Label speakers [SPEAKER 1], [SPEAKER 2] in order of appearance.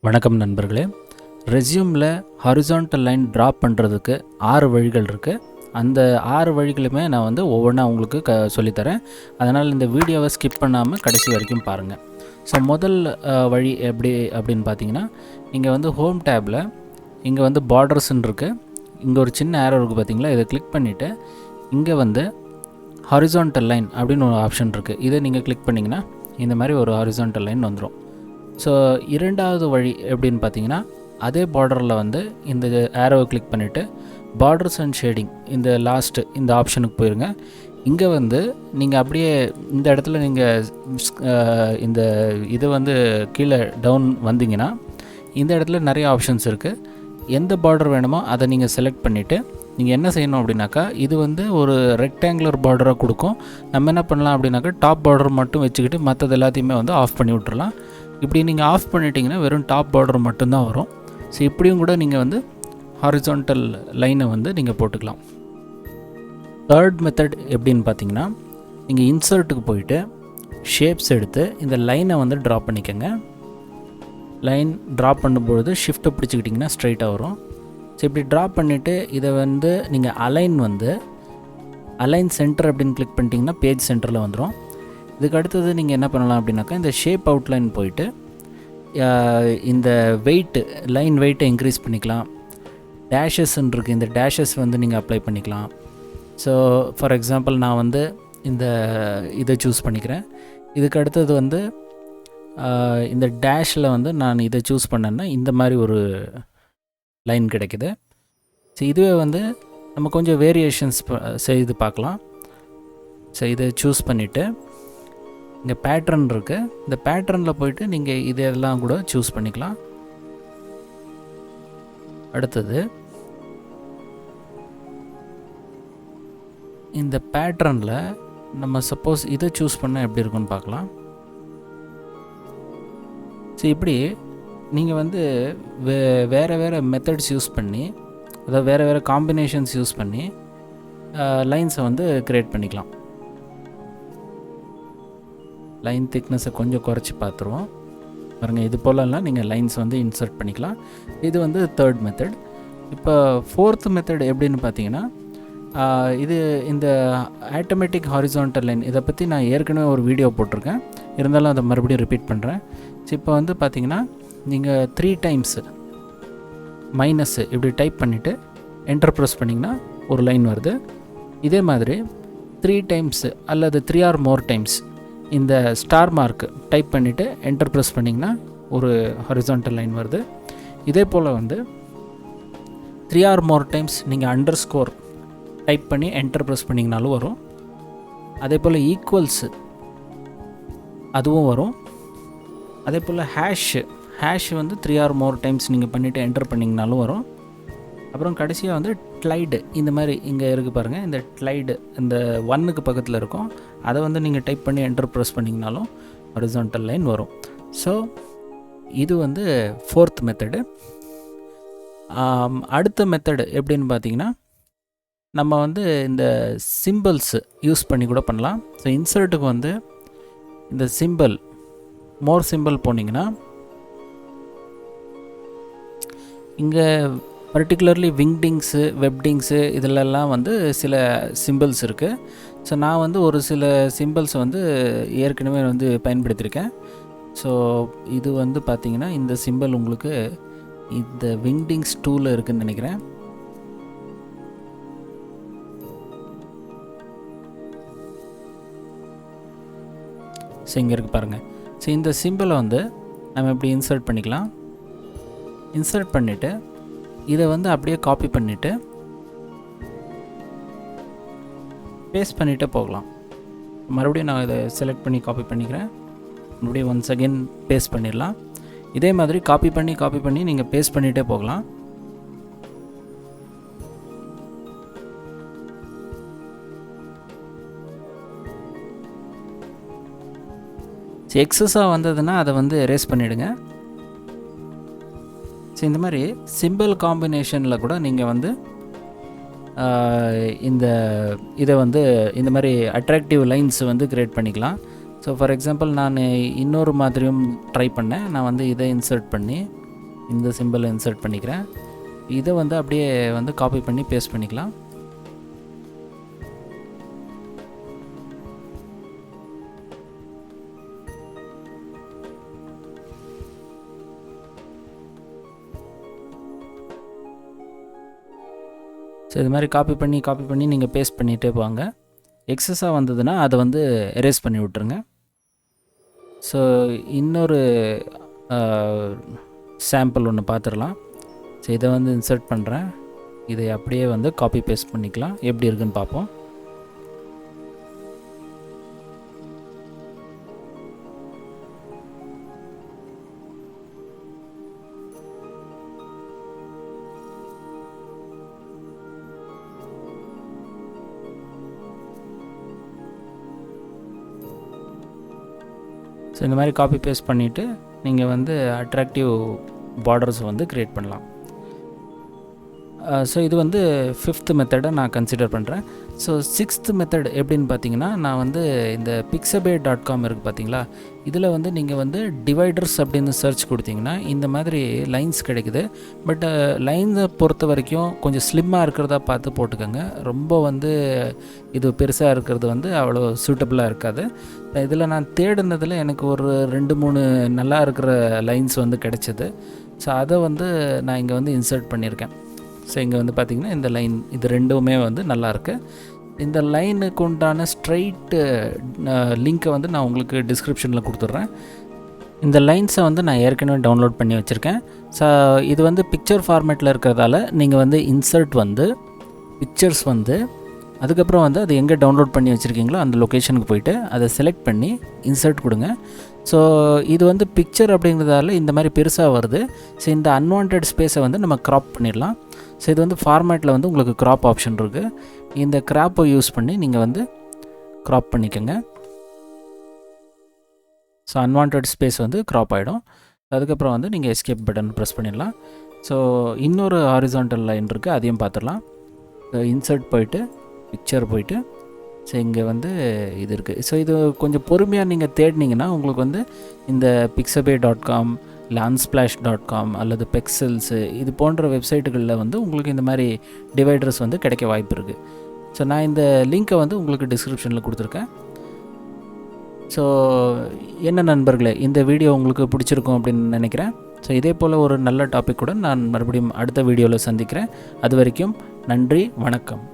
[SPEAKER 1] வணக்கம் நண்பர்களே. ரெஸ்யூமில் horizontal line drop பண்ணுறதுக்கு 6 வழிகள் இருக்குது. அந்த 6 வழிகளுமே நான் வந்து ஒவ்வொன்றா உங்களுக்கு சொல்லித்தரேன். அதனால் இந்த வீடியோவை ஸ்கிப் பண்ணாமல் கடைசி வரைக்கும் பாருங்கள். ஸோ முதல் வழி எப்படி அப்படின்னு பார்த்தீங்கன்னா, இங்கே வந்து ஹோம் டேப்பில் இங்கே வந்து பார்டர்ஸ்ன்னு இருக்குது. இங்கே ஒரு சின்ன ஏரோ இருக்குது பார்த்தீங்களா, இதை கிளிக் பண்ணிவிட்டு இங்கே வந்து ஹாரிசான்டல் லைன் அப்படின்னு ஒரு ஆப்ஷன் இருக்குது. இதை நீங்கள் கிளிக் பண்ணிங்கன்னா இந்த மாதிரி ஒரு ஹாரிசான்டல் லைன் வந்துடும். ஸோ இரண்டாவது வழி எப்படின்னு பார்த்தீங்கன்னா, அதே பார்டரில் வந்து இந்த ஏரோவை கிளிக் பண்ணிவிட்டு பார்டர்ஸ் அண்ட் ஷேடிங் இந்த லாஸ்ட்டு இந்த ஆப்ஷனுக்கு போயிருங்க. இங்கே வந்து நீங்கள் அப்படியே இந்த இடத்துல நீங்கள் இந்த இது வந்து கீழே டவுன் வந்தீங்கன்னா இந்த இடத்துல நிறைய ஆப்ஷன்ஸ் இருக்குது. எந்த பார்டர் வேணுமோ அதை நீங்கள் செலக்ட் பண்ணிவிட்டு நீங்கள் என்ன செய்யணும் அப்படின்னாக்கா, இது வந்து ஒரு ரெக்டாங்குலர் பார்டராக கொடுக்கும். நம்ம என்ன பண்ணலாம் அப்படின்னாக்கா, டாப் பார்டர் மட்டும் வச்சுக்கிட்டு மற்றது எல்லாத்தையுமே வந்து ஆஃப் பண்ணி விட்டுறலாம். இப்படி நீங்கள் ஆஃப் பண்ணிட்டீங்கன்னா வெறும் டாப் பார்டர் மட்டும்தான் வரும். ஸோ இப்படியும் கூட நீங்கள் வந்து ஹாரிசான்டல் லைனை வந்து நீங்கள் போட்டுக்கலாம். தேர்ட் மெத்தட் எப்படின்னு பார்த்தீங்கன்னா, நீங்கள் இன்சர்ட்டுக்கு போயிட்டு ஷேப்ஸ் எடுத்து இந்த லைனை வந்து ட்ராப் பண்ணிக்கோங்க. லைன் ட்ராப் பண்ணும்பொழுது ஷிஃப்ட்டை பிடிச்சிக்கிட்டிங்கன்னா ஸ்ட்ரைட்டாக வரும். ஸோ இப்படி ட்ராப் பண்ணிவிட்டு இதை வந்து நீங்கள் அலைன் சென்டர் அப்படின்னு கிளிக் பண்ணிட்டீங்கன்னா பேஜ் சென்டரில் வந்துடும். இதுக்கு அடுத்தது நீங்கள் என்ன பண்ணலாம் அப்படின்னாக்கா, இந்த ஷேப் அவுட்லைன் போயிட்டு இந்த லைன் வெயிட்டை இன்க்ரீஸ் பண்ணிக்கலாம். டேஷஸ்ன்னு இருக்குது, இந்த டேஷஸ் வந்து நீங்கள் அப்ளை பண்ணிக்கலாம். ஸோ ஃபார் எக்ஸாம்பிள் நான் வந்து இதை சூஸ் பண்ணிக்கிறேன். இதுக்கு அடுத்தது வந்து இந்த டேஷில் வந்து நான் இதை சூஸ் பண்ணேன்னா இந்த மாதிரி ஒரு லைன் கிடைக்குது. ஸோ இதுவே வந்து நம்ம கொஞ்சம் வேரியேஷன்ஸ் செய்து பார்க்கலாம். ஸோ இதை சூஸ் பண்ணிவிட்டு இங்கே பேட்டர்ன் இருக்குது, இந்த பேட்டர்னில் போயிட்டு நீங்கள் இதெல்லாம் கூட சூஸ் பண்ணிக்கலாம். அடுத்தது இந்த பேட்டர்னில் நம்ம சப்போஸ் இதை சூஸ் பண்ணால் எப்படி இருக்குன்னு பார்க்கலாம். ஸோ இப்படி நீங்கள் வந்து வேறு மெத்தட்ஸ் யூஸ் பண்ணி, அதாவது வேறு காம்பினேஷன்ஸ் யூஸ் பண்ணி லைன்ஸை வந்து க்ரியேட் பண்ணிக்கலாம். லைன் திக்னஸை கொஞ்சம் குறைச்சி பார்த்துருவோம் பாருங்கள். இது போலலாம் நீங்கள் லைன்ஸ் வந்து இன்சர்ட் பண்ணிக்கலாம். இது வந்து தேர்ட் மெத்தட். இப்போ ஃபோர்த் மெத்தட் எப்படின்னு பார்த்தீங்கன்னா, இது இந்த ஆட்டோமேட்டிக் ஹாரிசான்டல் லைன், இதை பற்றி நான் ஏற்கனவே ஒரு வீடியோ போட்டிருக்கேன், இருந்தாலும் அதை மறுபடியும் ரிப்பீட் பண்ணுறேன். ஸோ இப்போ வந்து பார்த்தீங்கன்னா, நீங்கள் 3 டைம்ஸ் மைனஸ் இப்படி டைப் பண்ணிவிட்டு என்டர் ப்ரெஸ் பண்ணிங்கன்னா ஒரு லைன் வருது. இதே மாதிரி 3 டைம்ஸ் அல்லது 3 or more டைம்ஸ் இந்த ஸ்டார் மார்க் டைப் பண்ணிவிட்டு என்டர் ப்ரெஸ் பண்ணிங்கன்னா ஒரு ஹாரிசான்டல் லைன் வருது. இதே போல் வந்து 3 or more டைம்ஸ் நீங்கள் அண்டர்ஸ்கோர் டைப் பண்ணி என்டர் ப்ரெஸ் பண்ணிங்கனாலும் வரும். அதே போல் ஈக்குவல்ஸ் அதுவும் வரும். அதே போல் ஹேஷ் வந்து 3 or more டைம்ஸ் நீங்கள் பண்ணிவிட்டு என்டர் பண்ணிங்கனாலும் வரும். அப்புறம் கடைசியாக வந்து ட்ளைடு, இந்த மாதிரி இங்கே இருக்குது பாருங்கள், இந்த ட்ளைடு இந்த 1க்கு பக்கத்தில் இருக்கும், அதை வந்து நீங்கள் டைப் பண்ணி என்டர் ப்ரெஸ் பண்ணிங்கனாலும் ஹாரிசான்டல் லைன் வரும். ஸோ இது வந்து ஃபோர்த் மெத்தடு. அடுத்த மெத்தடு எப்படின்னு பார்த்தீங்கன்னா, நம்ம வந்து இந்த சிம்பிள்ஸ் யூஸ் பண்ணி கூட பண்ணலாம். ஸோ இன்சர்ட்டுக்கு வந்து இந்த மோர் சிம்பிள் போனீங்கன்னா இங்கே பர்டிகுலர்லி விங்டிங்ஸு வெப்டிங்ஸு இதிலெல்லாம் வந்து சில சிம்பிள்ஸ் இருக்குது. ஸோ நான் வந்து ஒரு சில சிம்பிள்ஸ் வந்து ஏற்கனவே வந்து பயன்படுத்தியிருக்கேன். ஸோ இது வந்து பார்த்திங்கன்னா இந்த சிம்பிள் உங்களுக்கு இந்த விங்டிங்ஸ் 2ல் இருக்குதுன்னு நினைக்கிறேன். ஸோ இங்கே இருக்குது பாருங்கள். ஸோ இந்த சிம்பிளை வந்து நம்ம எப்படி இன்சர்ட் பண்ணிக்கலாம். இன்சர்ட் பண்ணிவிட்டு இதை வந்து அப்படியே காப்பி பண்ணிவிட்டு பேஸ்ட் பண்ணிவிட்டு போகலாம். மறுபடியும் நான் இதை செலக்ட் பண்ணி காப்பி பண்ணிக்கிறேன். மறுபடியும் ஒன்ஸ் அகெயின் பேஸ்ட் பண்ணிடலாம். இதே மாதிரி காப்பி பண்ணி நீங்கள் பேஸ்ட் பண்ணிகிட்டே போகலாம். எக்ஸஸாக வந்ததுன்னா அதை வந்து எரேஸ் பண்ணிவிடுங்க. ஸோ இந்த மாதிரி சிம்பிள் காம்பினேஷனில் கூட நீங்கள் வந்து இதை வந்து இந்த மாதிரி அட்ராக்டிவ் லைன்ஸ் வந்து க்ரியேட் பண்ணிக்கலாம். ஸோ ஃபார் எக்ஸாம்பிள் நான் இன்னொரு மாதிரியும் ட்ரை பண்ணேன். நான் வந்து இதை இன்சர்ட் பண்ணி இந்த சிம்பிளை இன்சர்ட் பண்ணிக்கிறேன். இதை வந்து அப்படியே வந்து காப்பி பண்ணி பேஸ்ட் பண்ணிக்கலாம். ஸோ இது மாதிரி காப்பி பண்ணி நீங்கள் பேஸ்ட் பண்ணிகிட்டே போவாங்க. எக்ஸஸாக வந்ததுன்னா அதை வந்து எரேஸ் பண்ணி விட்ருங்க. ஸோ இன்னொரு சாம்பிள் ஒன்று பார்த்துடலாம். ஸோ இதை வந்து இன்சர்ட் பண்ணுறேன். இதை அப்படியே வந்து காப்பி பேஸ்ட் பண்ணிக்கலாம். எப்படி இருக்குன்னு பார்ப்போம். ஸோ இந்த மாதிரி காப்பி பேஸ்ட் பண்ணிவிட்டு நீங்கள் வந்து அட்ராக்டிவ் பார்டர்ஸ் வந்து க்ரியேட் பண்ணலாம். ஸோ இது வந்து 5th மெத்தடை நான் கன்சிடர் பண்ணுறேன். ஸோ 6th மெத்தட் எப்படின்னு பார்த்தீங்கன்னா, நான் வந்து இந்த pixabay.com இருக்குது பார்த்தீங்களா, இதில் வந்து நீங்கள் வந்து டிவைடர்ஸ் அப்படின்னு சர்ச் கொடுத்தீங்கன்னா இந்த மாதிரி லைன்ஸ் கிடைக்குது. பட் லைன்ஸை பொறுத்த வரைக்கும் கொஞ்சம் ஸ்லிம்மாக இருக்கிறதா பார்த்து போட்டுக்கோங்க. ரொம்ப வந்து இது பெருசாக இருக்கிறது வந்து அவ்வளோ சூட்டபுளாக இருக்காது. இதில் நான் தேடினதில் எனக்கு ஒரு 2-3 நல்லா இருக்கிற லைன்ஸ் வந்து கிடைச்சிது. ஸோ அதை வந்து நான் இங்கே வந்து இன்சர்ட் பண்ணியிருக்கேன். ஸோ இங்கே வந்து பார்த்திங்கன்னா இந்த லைன் இது ரெண்டுமே வந்து நல்லாயிருக்கு. இந்த லைனுக்கு உண்டான ஸ்ட்ரைட்டு லிங்க்கை வந்து நான் உங்களுக்கு டிஸ்கிரிப்ஷனில் கொடுத்துட்றேன். இந்த லைன்ஸை வந்து நான் ஏற்கனவே டவுன்லோட் பண்ணி வச்சுருக்கேன். ஸோ இது வந்து பிக்சர் ஃபார்மேட்டில் இருக்கிறதால நீங்கள் வந்து இன்சர்ட் வந்து பிக்சர்ஸ் வந்து அதுக்கப்புறம் வந்து அது எங்கே டவுன்லோட் பண்ணி வச்சுருக்கீங்களோ அந்த லொக்கேஷனுக்கு போய்ட்டு அதை செலக்ட் பண்ணி இன்சர்ட் கொடுங்க. ஸோ இது வந்து பிக்சர் அப்படிங்கிறதால இந்த மாதிரி பெருசாக வருது. ஸோ இந்த அன்வான்ட் ஸ்பேஸை வந்து நம்ம க்ராப் பண்ணிடலாம். ஸோ இது வந்து ஃபார்மேட்டில் வந்து உங்களுக்கு க்ராப் ஆப்ஷன் இருக்குது. இந்த க்ராப்பை யூஸ் பண்ணி நீங்கள் வந்து க்ராப் பண்ணிக்கோங்க. ஸோ அன்வான்ட் ஸ்பேஸ் வந்து க்ராப் ஆகிடும். அதுக்கப்புறம் வந்து நீங்கள் எஸ்கேப் பட்டன் ப்ரெஸ் பண்ணிடலாம். ஸோ இன்னொரு ஹாரிசான்டல் லைன் இருக்குது, அதையும் பார்த்துடலாம். இன்சர்ட் போயிட்டு பிக்சர் போயிட்டு ஸோ இங்கே வந்து இது இருக்குது. ஸோ இது கொஞ்சம் பொறுமையாக நீங்கள் தேடினீங்கன்னா உங்களுக்கு வந்து இந்த pixabay.com இல்லை unsplash.com அல்லது பெக்சல்ஸு இது போன்ற வெப்சைட்டுகளில் வந்து உங்களுக்கு இந்த மாதிரி டிவைடர்ஸ் வந்து கிடைக்க வாய்ப்பு இருக்குது. ஸோ நான் இந்த லிங்க்கை வந்து உங்களுக்கு டிஸ்கிரிப்ஷனில் கொடுத்துருக்கேன். ஸோ என்ன நண்பர்களே, இந்த வீடியோ உங்களுக்கு பிடிச்சிருக்கும் அப்படின்னு நினைக்கிறேன். ஸோ இதே போல் ஒரு நல்ல டாபிக் கூட நான் மறுபடியும் அடுத்த வீடியோவில் சந்திக்கிறேன். அது வரைக்கும் நன்றி, வணக்கம்.